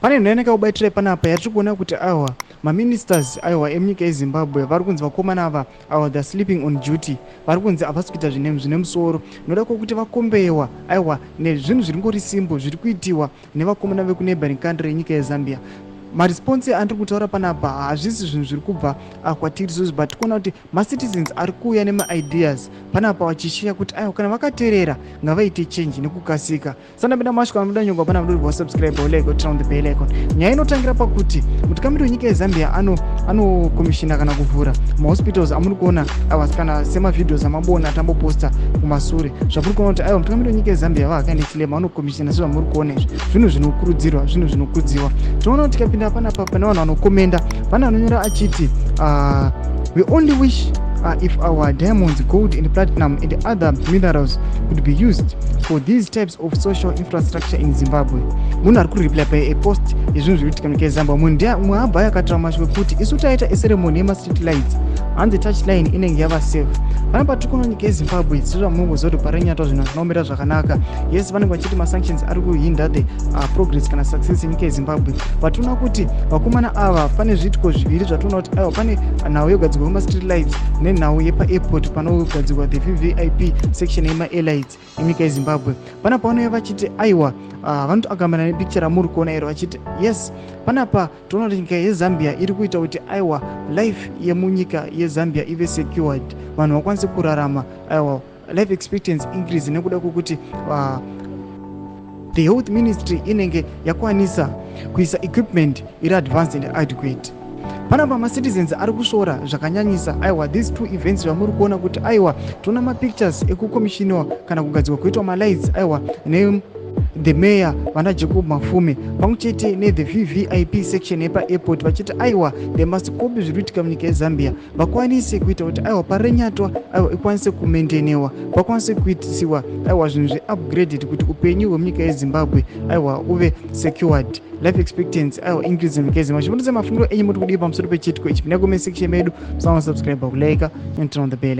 pane nhu yanakakubaitirai panapa yatiri kuona kuti aiwa maministers aiwa emunyika yezimbabwe vari kunzi vakomana ava aiwa theyare sleeping on duty, vari kunzi havasi kuita zvine musoro, noda kwokuti vakombewa aiwa nezvinhu zviri ngori simbo zviri kuitiwa nevakomana vekuneighboring country yenyika yezambia. Maresponse andiri kutaura panapa hazvisi zvinhu zviri kubva kwatiri isusu, but tikuona kuti macitizens ari kuuya nemaideas panapa vachishiya kuti aiwa kana vakateerera ngavaite change nekukasika. Sandapinda masvika muda nyongwa pana mudori wasubscribe ulike turn on the bell icon. Nyaya inotangira pakuti mutungamiri wenyika yezambia anokomishina kana kuvhura mahospitals amuri kuona kana semavidhios amabona atamboposta kumasure zvamuri kuona kuti aiwa mutungamiri wenyika yezambia vakaenda chilema anokomishina sezvamuri kuona izvi zvinhu zvinokurudzirwa, zvinhu zvinokudziwa. Tinoona kuti tikapinda panapa pane vanhu vanokomenda, pane anonyora achiti we only wish if our diamonds, gold and platinum and other minerals could be used for these types of social infrastructure in Zimbabwe. Munhu ari kureply papost yezvinhu zviri kuitika munyika yezimbabwe. Mumwe abva yakataura mashwe kuti isu taita eceremony yemastreet lights and the touch line inenge yava safe. Panapa tiri kuona nyika yezimbabwe sezvamunongoziva kuti parenyatwa zvinhu zvinomira zvakanaka. Yes, vanenge vachiti masanctions ari kuhinda the progress kana success yenyika yezimbabwe, but tinoona kuti vakomana ava pane zviitiko zviviri zvatinoona kuti aiwa pane nhau yogadzirwa kwemastreet lights nenhau yepa-airport panogadzirwa the vvip section yema-airlights enyika yezimbabwe. Panapa vanouya vachiti aiwa vanotoakamana nepicture ramuri kuona iro vachiti yes, panapa toona kuti nyika yezambia iri kuita kuti aiwa life yemunyika yezambia ive secured, vanhu vakwanise kurarama, aiwa life expectancy increase nekuda kwokuti the health ministry inenge yakwanisa kuisa equipment iri advanced and adequate. Panapa macitizens ari kusvora zvakanyanyisa aiwa these two events zvamuri kuona kuti aiwa toona mapictures ekukomishiniwa kana kugadzirwa kuitwa malights aiwa the mayor vana Jacob Mafume pamwe chete nethe vvip section yepa-airport vachiti aiwa they must copy zviri kuitika munyika yezambia, vakwanise kuita kuti aiwa parenyatwa aiwa ikwanise kumendenewa, vakwanise kuitisiwa aiwa zvinhu zveupgraded kuti upenyu hwemunyika yezimbabwe aiwa uve secured, life expectancy aiwa increase munyika yezimbabwe. Chipundise mafungiro enyu muri kudii pamusoro pechiitiko ichi. Pinda comment section medu, musama subscribe, kulike and turn on the bell.